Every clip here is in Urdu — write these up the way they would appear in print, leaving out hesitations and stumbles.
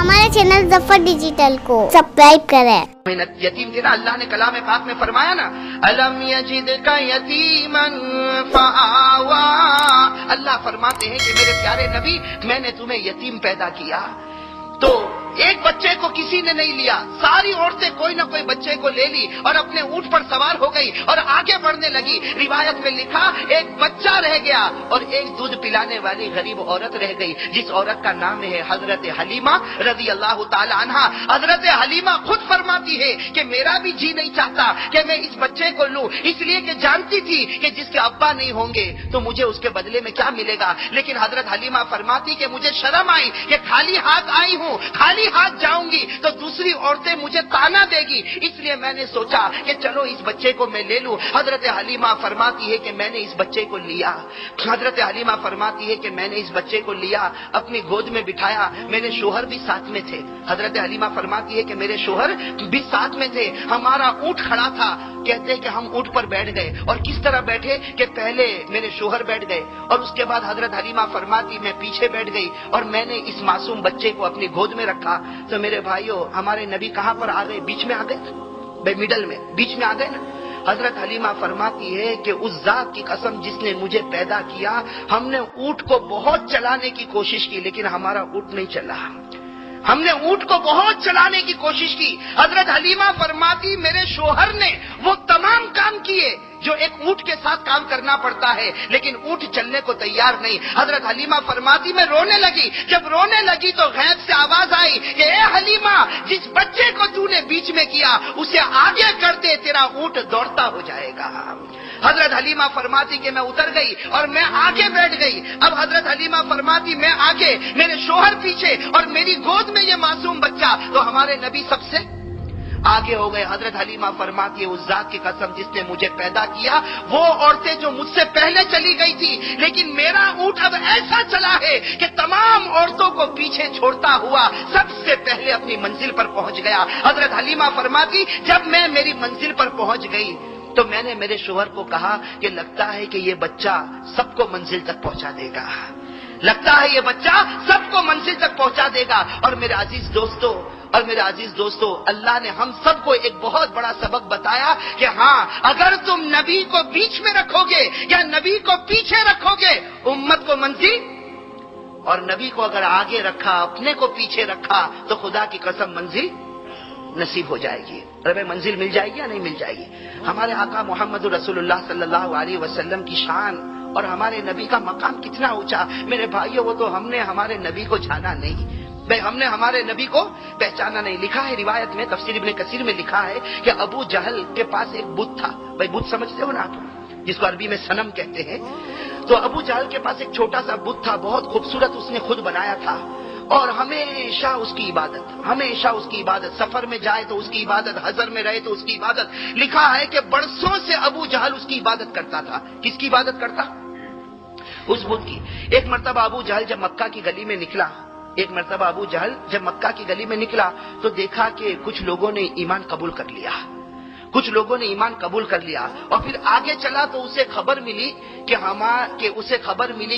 ہمارے چینل ظفر ڈیجیٹل کو سبسکرائب کریں۔ یتیم تھے نا، اللہ نے کلام پاک میں فرمایا نا، الم یجدک یتیما فآوا، اللہ فرماتے ہیں کہ میرے پیارے نبی میں نے تمہیں یتیم پیدا کیا، تو ایک بچے کو کسی نے نہیں لیا، ساری عورتیں کوئی نہ کوئی بچے کو لے لی اور اپنے اونٹ پر سوار ہو گئی اور آگے بڑھنے لگی۔ روایت میں لکھا ایک بچہ رہ گیا اور ایک دودھ پلانے والی غریب عورت رہ گئی، جس عورت کا نام ہے حضرت حلیمہ رضی اللہ تعالی عنہا۔ حضرت حلیمہ خود فرماتی ہے کہ میرا بھی جی نہیں چاہتا کہ میں اس بچے کو لوں، اس لیے کہ جانتی تھی کہ جس کے ابا نہیں ہوں گے تو مجھے اس کے بدلے میں کیا ملے گا، لیکن حضرت حلیمہ فرماتی کہ مجھے شرم آئی کہ خالی ہاتھ آئی ہوں، خالی ہاتھ جاؤں گی تو دوسری عورتیں مجھے تانا دے گی، اس لیے میں نے سوچا کہ چلو اس بچے کو میں لے لوں۔ حضرت حلیمہ فرماتی ہے کہ میں نے اس بچے کو لیا، حضرت حلیمہ فرماتی ہے کہ میں نے اس بچے کو لیا، اپنی گود میں بٹھایا، میرے شوہر بھی ساتھ میں تھے۔ حضرت حلیمہ فرماتی ہے کہ میرے شوہر بھی ساتھ میں تھے، ہمارا اونٹ کھڑا تھا، کہتے ہیں کہ ہم اونٹ پر بیٹھ گئے، اور کس طرح بیٹھے کہ پہلے میرے شوہر بیٹھ گئے اور اس کے بعد حضرت حلیمہ فرماتی میں پیچھے بیٹھ گئی اور میں نے اس معصوم بچے کو اپنی گود میں رکھا۔ تو میرے بھائیو ہمارے نبی کہاں پر آ گئے؟ بیچ میں آ گئے، مڈل میں، بیچ میں آ گئے نا۔ حضرت حلیمہ فرماتی ہے کہ اس ذات کی قسم جس نے مجھے پیدا کیا، ہم نے اونٹ کو بہت چلانے کی کوشش کی لیکن ہمارا اونٹ نہیں چلا، ہم نے اونٹ کو بہت چلانے کی کوشش کی۔ حضرت حلیمہ فرماتی میرے شوہر نے وہ تمام کام کیے جو ایک اونٹ کے ساتھ کام کرنا پڑتا ہے، لیکن اونٹ چلنے کو تیار نہیں۔ حضرت حلیمہ فرماتی میں رونے لگی، جب رونے لگی تو غیب سے آواز آئی کہ اے حلیمہ، جس بچے کو تو نے بیچ میں کیا اسے آگے کر دے، تیرا اونٹ دوڑتا ہو جائے گا۔ حضرت حلیمہ فرماتی کہ میں اتر گئی اور میں آگے بیٹھ گئی۔ اب حضرت حلیمہ فرماتی میں آگے، میرے شوہر پیچھے اور میری گود میں یہ معصوم بچہ، تو ہمارے نبی سب سے آگے ہو گئے۔ حضرت حلیمہ فرماتی ہے اس ذات کی قسم جس نے مجھے پیدا کیا، وہ عورتیں جو مجھ سے پہلے چلی گئی تھی، لیکن میرا اونٹ اب ایسا چلا ہے کہ تمام عورتوں کو پیچھے چھوڑتا ہوا سب سے پہلے اپنی منزل پر پہنچ گیا۔ حضرت حلیمہ فرماتی جب میں میری منزل پر پہنچ گئی تو میں نے میرے شوہر کو کہا کہ لگتا ہے کہ یہ بچہ سب کو منزل تک پہنچا دے گا، لگتا ہے یہ بچہ سب کو منزل تک پہنچا دے گا۔ اور میرے عزیز دوستو اللہ نے ہم سب کو ایک بہت بڑا سبق بتایا کہ ہاں، اگر تم نبی کو بیچ میں رکھو گے یا نبی کو پیچھے رکھو گے امت کو منزل، اور نبی کو اگر آگے رکھا، اپنے کو پیچھے رکھا تو خدا کی قسم منزل نصیب ہو جائے گی۔ ربے منزل مل جائے گی یا نہیں مل جائے گی؟ ہمارے آقا محمد رسول اللہ صلی اللہ علیہ وسلم کی شان اور ہمارے نبی کا مقام کتنا اونچا، میرے بھائیو وہ تو ہم نے ہمارے نبی کو جانا نہیں، ہم نے ہمارے نبی کو پہچانا نہیں۔ لکھا ہے روایت میں، تفسیر ابن کثیر میں لکھا ہے کہ ابو جہل کے پاس ایک بت تھا، بھائی بت سمجھتے ہو نا آپ، جس کو عربی میں صنم کہتے ہیں، تو ابو جہل کے پاس ایک چھوٹا سا بت تھا، بہت خوبصورت، اس نے خود بنایا تھا، اور ہمیشہ اس کی عبادت، سفر میں جائے تو اس کی عبادت، حضر میں رہے تو اس کی عبادت۔ لکھا ہے کہ برسوں سے ابو جہل اس کی عبادت کرتا تھا۔ کس کی عبادت کرتا؟ اس بت کی۔ ایک مرتبہ ابو جہل جب مکہ کی گلی میں نکلا تو دیکھا کہ کچھ لوگوں نے ایمان قبول کر لیا، اور پھر آگے چلا تو اسے خبر ملی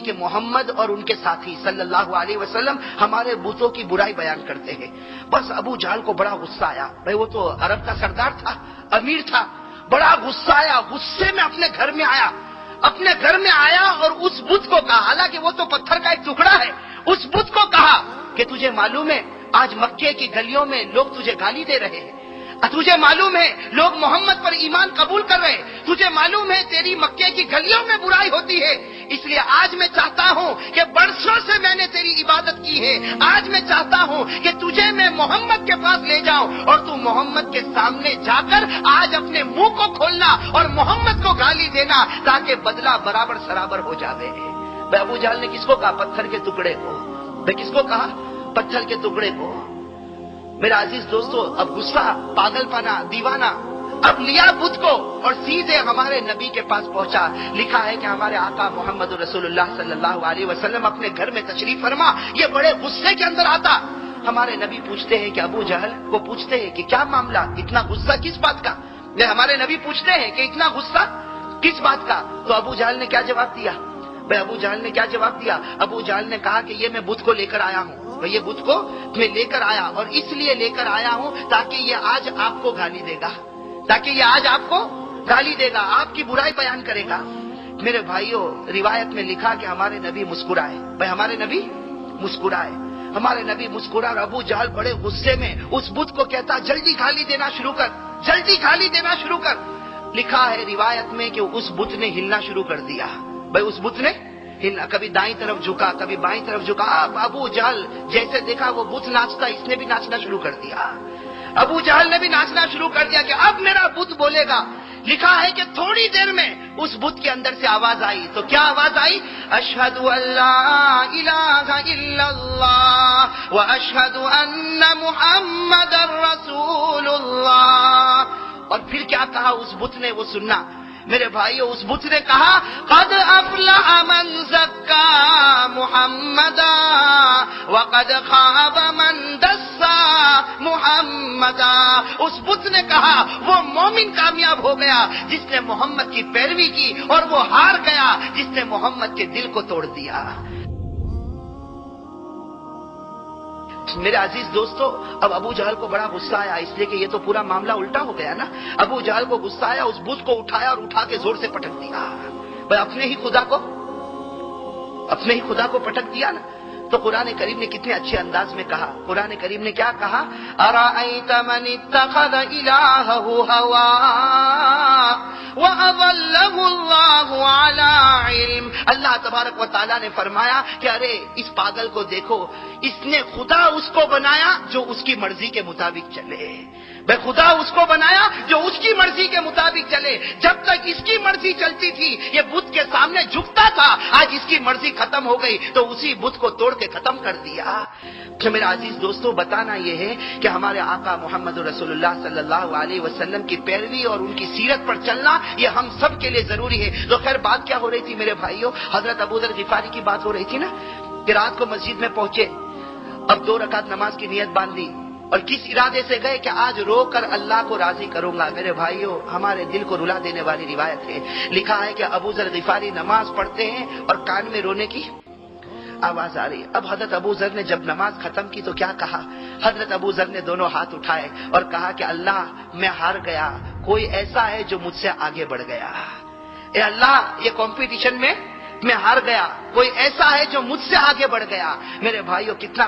کہ محمد اور ان کے ساتھی صلی اللہ علیہ وسلم ہمارے بتوں کی برائی بیان کرتے ہیں۔ بس ابو جہل کو بڑا غصہ آیا، بھائی وہ تو عرب کا سردار تھا، امیر تھا، بڑا غصہ آیا، غصے میں اپنے گھر میں آیا اور اس بت کو کہا، حالانکہ وہ تو پتھر کا ایک ٹکڑا ہے، اس بت کو کہا کہ تجھے معلوم ہے آج مکے کی گلیوں میں لوگ تجھے گالی دے رہے ہیں، تجھے معلوم ہے لوگ محمد پر ایمان قبول کر رہے ہیں، تجھے معلوم ہے تیری مکے کی گلیوں میں برائی ہوتی ہے، اس لیے آج میں چاہتا ہوں کہ برسوں سے میں نے تیری عبادت کی ہے، آج میں چاہتا ہوں کہ تجھے میں محمد کے پاس لے جاؤں اور تو محمد کے سامنے جا کر آج اپنے منہ کو کھولنا اور محمد کو گالی دینا تاکہ بدلہ برابر سرابر ہو جاوے۔ ابو جہل نے کس کو کہا؟ پتھر کے ٹکڑے کو۔ کس کو کہا؟ پتھر کے ٹکڑے کو۔ میرا عزیز دوستو اب غصہ، پاگل پنا، دیوانہ اب لیا بت کو اور سیدھے ہمارے نبی کے پاس پہنچا۔ لکھا ہے کہ ہمارے آقا محمد رسول اللہ صلی اللہ علیہ وسلم اپنے گھر میں تشریف فرما، یہ بڑے غصے کے اندر آتا۔ ہمارے نبی پوچھتے ہیں کہ ابو جہل کو پوچھتے ہیں کہ کیا معاملہ، اتنا غصہ کس بات کا؟ ہمارے نبی پوچھتے ہیں کہ اتنا غصہ کس بات کا؟ تو ابو جہل نے کیا جواب دیا؟ بھائی ابو جہل نے کیا جواب دیا؟ ابو جہل نے کہا کہ یہ میں بت کو لے کر آیا ہوں، یہ بت کو میں لے کر آیا اور اس لیے لے کر آیا ہوں تاکہ یہ آج آپ کو گالی دے گا، تاکہ یہ آج آپ کو گالی دے گا، آپ کی برائی بیان کرے گا۔ میرے بھائیوں، روایت میں لکھا کہ ہمارے نبی مسکرائے، بھائی ہمارے نبی مسکرائے، ہمارے نبی مسکرائے اور ابو جہل بڑے غصے میں اس بت کو کہتا جلدی گالی دینا شروع کر، جلدی گالی دینا شروع کر۔ لکھا ہے روایت میں کہ اس بت نے ہلنا شروع کر دیا، بھائی اس بت نے ہلنا، کبھی دائیں طرف جھکا کبھی بائیں طرف جھکا۔ ابو جہل جیسے دیکھا وہ بت ناچتا، اس نے بھی ناچنا شروع کر دیا، ابو جہل نے بھی ناچنا شروع کر دیا کہ اب میرا بت بولے گا۔ لکھا ہے کہ تھوڑی دیر میں اس بت کے اندر سے آواز آئی، تو کیا آواز آئی؟ اشہد ان لا الہ الا اللہ واشہد ان محمد رسول اللہ۔ اور پھر کیا کہا اس بت نے، وہ سننا میرے بھائیو، اس بت نے کہا قد افلح من زکا محمدا وقد خاب من دسا محمدا۔ اس بت نے کہا وہ مومن کامیاب ہو گیا جس نے محمد کی پیروی کی، اور وہ ہار گیا جس نے محمد کے دل کو توڑ دیا۔ میرے عزیز دوستو، اب ابو جہل کو بڑا غصہ آیا، اس لیے کہ یہ تو پورا معاملہ الٹا ہو گیا نا۔ ابو جہل کو غصہ آیا، اس بت کو اٹھایا اور اٹھا کے زور سے پٹک دیا، بھائی اپنے ہی خدا کو پٹک دیا نا۔ تو قرآن کریم نے کتنے اچھے انداز میں کہا، قرآن کریم نے کیا کہا؟ ارأیت من اتخذ الہہ ہواہ وَأَضَلَّهُ اللَّهُ عَلَىٰ عِلْمٍ۔ اللہ تبارک و تعالیٰ نے فرمایا کہ ارے اس پاگل کو دیکھو، اس نے خدا اس کو بنایا جو اس کی مرضی کے مطابق چلے، بھائی خدا اس کو بنایا جو اس کی مرضی کے مطابق چلے۔ جب تک اس کی مرضی چلتی تھی یہ بت کے سامنے جھکتا تھا، آج اس کی مرضی ختم ہو گئی تو اسی بت کو توڑ کے ختم کر دیا۔ تو میرا عزیز دوستو، بتانا یہ ہے کہ ہمارے آقا محمد رسول اللہ صلی اللہ علیہ وسلم کی پیروی اور ان کی سیرت پر چلنا یہ ہم سب کے لیے ضروری ہے۔ تو خیر بات کیا ہو رہی تھی میرے بھائیوں؟ حضرت ابوذر غفاری کی بات ہو رہی تھی نا، کہ رات کو مسجد میں پہنچے، اب 2 رکعت نماز کی نیت باندھی اور کس ارادے سے گئے کہ آج رو کر اللہ کو راضی کروں گا۔ میرے بھائیوں، ہمارے دل کو رلا دینے والی روایت ہے، لکھا ہے کہ ابوذر غفاری نماز پڑھتے ہیں اور کان میں رونے کی آواز آ رہی۔ اب حضرت ابوذر نے جب نماز ختم کی تو کیا کہا؟ حضرت ابوذر نے دونوں ہاتھ اٹھائے اور کہا کہ اللہ میں ہار گیا، کوئی ایسا ہے جو مجھ سے آگے بڑھ گیا، اے اللہ یہ کمپٹیشن میں میں ہار گیا، کوئی ایسا ہے جو مجھ سے آگے بڑھ گیا۔ میرے بھائیوں، کتنا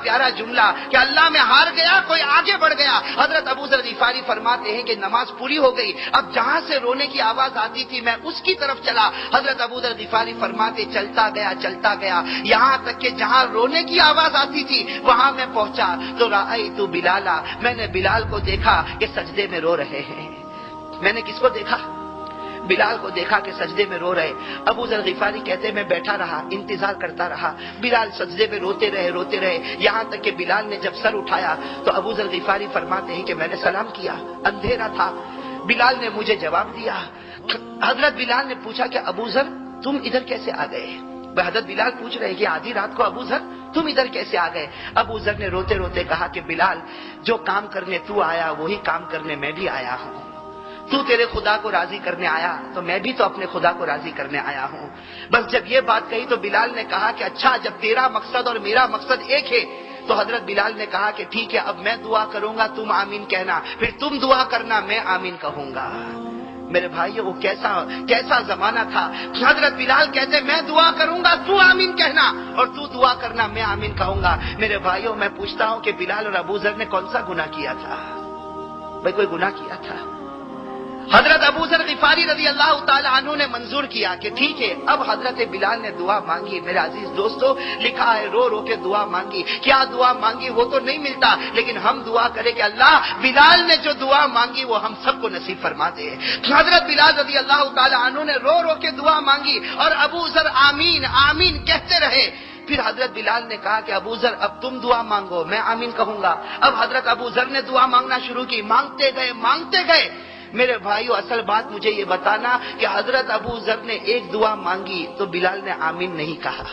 پیارا جملہ کہ اللہ میں ہار گیا، کوئی آگے بڑھ گیا۔ حضرت ابوذر غفاری فرماتے ہیں کہ نماز پوری ہو گئی، اب جہاں سے رونے کی آواز آتی تھی میں اس کی طرف چلا۔ حضرت ابوذر غفاری فرماتے چلتا گیا یہاں تک کہ جہاں رونے کی آواز آتی تھی وہاں میں پہنچا تو رأیت بلالا، میں نے بلال کو دیکھا کہ سجدے میں رو رہے ہیں۔ میں نے کس کو دیکھا؟ بلال کو دیکھا کہ سجدے میں رو رہے۔ ابوذر غفاری کہتے میں بیٹھا رہا، انتظار کرتا رہا، بلال سجدے میں روتے رہے یہاں تک کہ بلال نے جب سر اٹھایا تو ابوذر غفاری فرماتے ہیں کہ میں نے سلام کیا، اندھیرا تھا، بلال نے مجھے جواب دیا۔ حضرت بلال نے پوچھا کہ ابوذر تم ادھر کیسے آ گئے؟ حضرت بلال پوچھ رہے کہ آدھی رات کو ابوذر تم ادھر کیسے آ گئے؟ ابوذر نے روتے روتے کہا کہ بلال جو کام کرنے تو آیا وہی کام کرنے میں بھی آیا ہوں، تو تیرے خدا کو راضی کرنے آیا تو میں بھی تو اپنے خدا کو راضی کرنے آیا ہوں۔ بس جب یہ بات کہی تو بلال نے کہا کہ اچھا جب تیرا مقصد اور میرا مقصد ایک ہے تو حضرت بلال نے کہا کہ ٹھیک ہے اب میں دعا کروں گا تم آمین کہنا، پھر تم دعا کرنا میں آمین کہوں گا۔ میرے بھائیو وہ کیسا زمانہ تھا۔ حضرت بلال کہتے میں دعا کروں گا تو آمین کہنا اور تو دعا کرنا میں آمین کہوں گا۔ میرے بھائیو میں پوچھتا ہوں کہ بلال اور ابوذر نے کون سا گناہ کیا تھا؟ بھائی کوئی گناہ کیا تھا؟ حضرت ابوذر غفاری رضی اللہ تعالی عنہ نے منظور کیا کہ ٹھیک ہے اب حضرت بلال نے دعا مانگی۔ میرے عزیز دوستو لکھا ہے رو کے دعا مانگی، کیا دعا مانگی وہ تو نہیں ملتا، لیکن ہم دعا کریں کہ اللہ بلال نے جو دعا مانگی وہ ہم سب کو نصیب فرما دے۔ حضرت بلال رضی اللہ تعالی عنہ نے رو کے دعا مانگی اور ابوذر آمین آمین کہتے رہے۔ پھر حضرت بلال نے کہا کہ ابوذر اب تم دعا مانگو میں آمین کہوں گا۔ اب حضرت ابوذر نے دعا مانگنا شروع کی، مانگتے گئے۔ میرے بھائیو اصل بات مجھے یہ بتانا کہ حضرت ابوذر نے ایک دعا مانگی تو بلال نے آمین نہیں کہا۔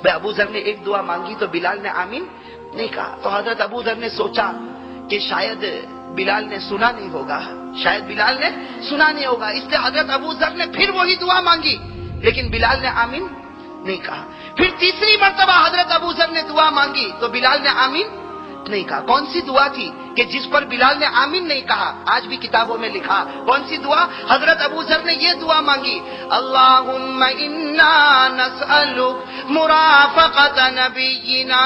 بھائی ابوذر نے ایک دعا مانگی تو بلال نے آمین نہیں کہا، تو حضرت ابوذر نے سوچا کہ شاید بلال نے سنا نہیں ہوگا، اس لیے حضرت ابوذر نے پھر وہی دعا مانگی لیکن بلال نے آمین نہیں کہا. پھر تیسری مرتبہ حضرت ابو ذر نے دعا مانگی تو بلال نے آمین نہیں کہا. کون سی دعا تھی کہ جس پر بلال نے آمین نہیں کہا؟ آج بھی کتابوں میں لکھا. کون سی دعا؟ حضرت ابو ذر نے یہ دعا مانگی، اللہم انا نسألک مرافقت نبینا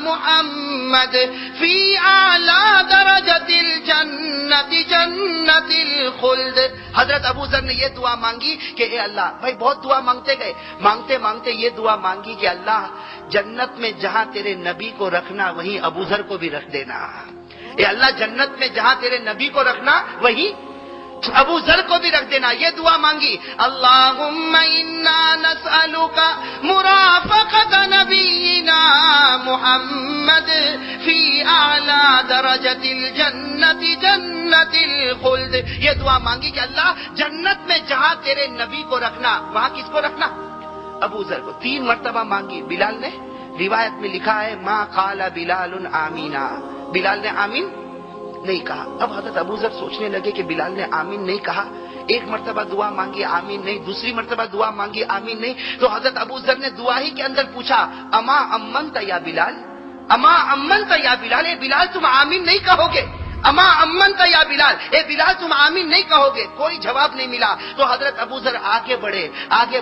محمد فی اعلی درجت الجنت جنت الخلد. حضرت ابو ذر نے یہ دعا مانگی کہ اے اللہ، بھائی بہت دعا مانگتے گئے، مانگتے مانگتے یہ دعا مانگی کہ اللہ جنت میں جہاں تیرے نبی کو رکھنا وہیں ابو ذر کو بھی رکھ دینا. اے اللہ جنت میں جہاں تیرے نبی کو رکھنا وہیں ابو ذر کو بھی رکھ دینا. یہ دعا مانگی، اللہم انا نسألک مرافقت نبینا محمد فی اعلی درجت الجنت جنت الخلد. یہ دعا مانگی کہ اللہ جنت میں جہاں تیرے نبی کو رکھنا وہاں کس کو رکھنا؟ ابو ذر کو. 3 مرتبہ مانگی. بلال نے، روایت میں لکھا ہے ما قال بلال آمینا، بلال نے آمین نہیں کہا. اب حضرت ابو ذر سوچنے لگے کہ بلال نے آمین نہیں کہا، ایک مرتبہ دعا مانگی آمین نہیں، دوسری مرتبہ دعا مانگی آمین نہیں. تو حضرت ابو ذر نے دعا ہی کے اندر پوچھا، اما امنت یا بلال، اما امنت یا بلال، اے بلال تم آمین نہیں کہو گے؟ اما امنت یا بلال، اے بلال تم آمین نہیں کہو گے؟ کوئی جواب نہیں ملا. تو حضرت ابو ذر آگے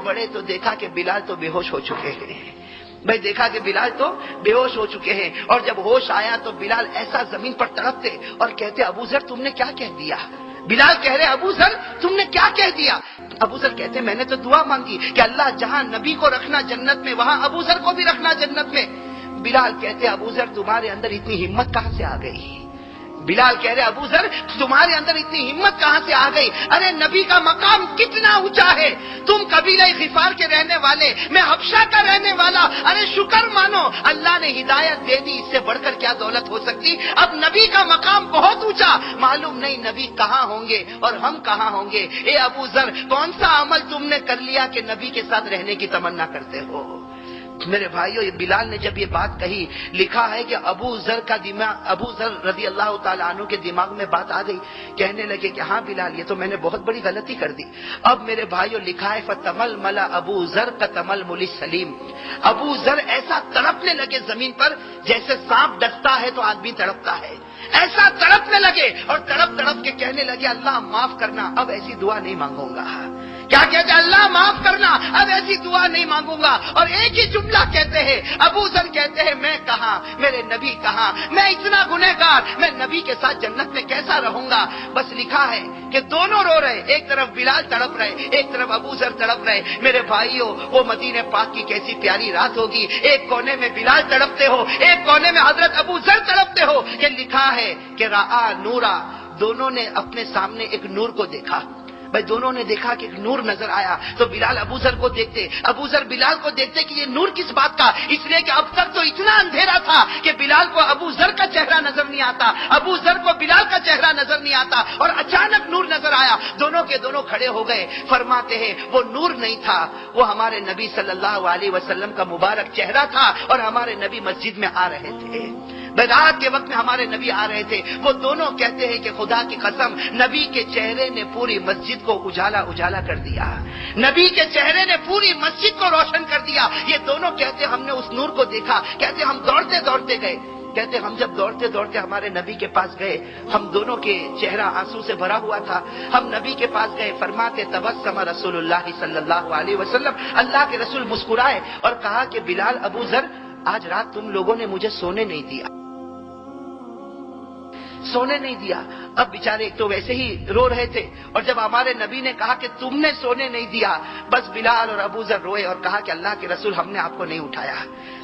بڑھے تو دیکھا کہ بلال تو بے ہوش ہو چکے ہیں. بھائی دیکھا کہ بلال تو بے ہوش ہو چکے ہیں، اور جب ہوش آیا تو بلال ایسا زمین پر تڑپتے اور کہتے ابو ذر تم نے کیا کہہ دیا؟ بلال کہہ رہے ابو ذر تم نے کیا کہہ دیا؟ ابو ذر کہتے میں نے تو دعا مانگی کہ اللہ جہاں نبی کو رکھنا جنت میں وہاں ابو ذر کو بھی رکھنا جنت میں. بلال کہتے ابو ذر تمہارے اندر اتنی ہمت کہاں سے آ گئی؟ بلال کہہ رہے ابو ذر تمہارے اندر اتنی ہمت کہاں سے آ گئی؟ ارے نبی کا مقام کتنا اونچا ہے، تم قبیلہ غفار کے رہنے والے، میں حبشہ کا رہنے والا. ارے شکر مانو اللہ نے ہدایت دے دی، اس سے بڑھ کر کیا دولت ہو سکتی؟ اب نبی کا مقام بہت اونچا، معلوم نہیں نبی کہاں ہوں گے اور ہم کہاں ہوں گے. اے ابو ذر کون سا عمل تم نے کر لیا کہ نبی کے ساتھ رہنے کی تمنا کرتے ہو؟ میرے بھائیو بلال نے جب یہ بات کہی، لکھا ہے کہ ابو ذر رضی اللہ تعالیٰ عنہ کے دماغ میں بات آ گئی، کہنے لگے کہ ہاں بلال یہ تو میں نے بہت بڑی غلطی کر دی. اب میرے بھائیو لکھا ہے فتململ ابو ذر کتململ السلیم، ابو ذر ایسا تڑپنے لگے زمین پر جیسے سانپ ڈستا ہے تو آدمی تڑپتا ہے، ایسا تڑپنے لگے اور تڑپ کے کہنے لگے اللہ معاف کرنا، اب ایسی دعا نہیں مانگوں گا. کیا کہتے ہیں؟ اللہ معاف کرنا، اب ایسی دعا نہیں مانگوں گا. اور ایک ہی جملہ کہتے ہیں، ابو ذر کہتے ہیں میں کہاں، میرے نبی کہاں، میں اتنا گنہگار، میں نبی کے ساتھ جنت میں کیسا رہوں گا؟ بس لکھا ہے کہ دونوں رو رہے، ایک طرف بلال تڑپ رہے، ایک طرف ابو ذر تڑپ رہے. میرے بھائیوں وہ مدینہ پاک کی کیسی پیاری رات ہوگی، ایک کونے میں بلال تڑپتے ہو، ایک کونے میں حضرت ابو ذر تڑپتے ہو. کہ لکھا ہے کہ رآ نورا، دونوں نے اپنے سامنے ایک نور کو دیکھا. بھائی دونوں نے دیکھا کہ ایک نور نظر آیا تو بلال ابو ذر کو دیکھتے، ابو ذر بلال کو دیکھتے کہ یہ نور کس بات کا؟ اس لیے کہ اب تک تو اتنا اندھیرا تھا کہ بلال کو ابو ذر کا چہرہ نظر نہیں آتا، ابو ذر کو بلال کا چہرہ نظر نہیں آتا، اور اچانک نور نظر آیا. دونوں کے دونوں کھڑے ہو گئے. فرماتے ہیں وہ نور نہیں تھا، وہ ہمارے نبی صلی اللہ علیہ وسلم کا مبارک چہرہ تھا، اور ہمارے نبی مسجد میں آ رہے تھے. رات کے وقت میں ہمارے نبی آ رہے تھے. وہ دونوں کہتے ہیں کہ خدا کی قسم نبی کے چہرے نے پوری مسجد کو اجالا کر دیا، نبی کے چہرے نے پوری مسجد کو روشن کر دیا. یہ دونوں کہتے ہم نے اس نور کو دیکھا. کہتے ہم دوڑتے گئے. کہتے ہم جب دوڑتے ہمارے نبی کے پاس گئے، ہم دونوں کے چہرہ آنسو سے بھرا ہوا تھا. ہم نبی کے پاس گئے، فرماتے تبسم رسول اللہ صلی اللہ علیہ وسلم، اللہ کے رسول مسکرائے اور کہا کہ بلال ابو ذر آج رات تم لوگوں نے مجھے سونے نہیں دیا. اب بیچارے ایک تو ویسے ہی رو رہے تھے، اور جب ہمارے نبی نے کہا کہ تم نے سونے نہیں دیا، بس بلال اور ابو ذر روئے اور کہا کہ اللہ کے رسول ہم نے آپ کو نہیں اٹھایا.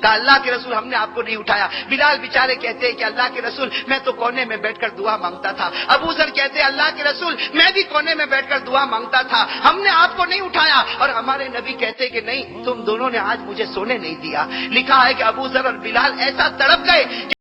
کہا اللہ کے رسول ہم نے آپ کو نہیں اٹھایا. بلال بیچارے کہتے ہیں کہ اللہ کے رسول میں تو کونے میں بیٹھ کر دعا مانگتا تھا. ابو ذر کہتے ہیں اللہ کے رسول میں بھی کونے میں بیٹھ کر دعا مانگتا تھا، ہم نے آپ کو نہیں اٹھایا. اور ہمارے نبی کہتے کہ نہیں تم دونوں نے آج مجھے سونے نہیں دیا. لکھا ہے کہ ابو ذر اور بلال ایسا تڑپ گئے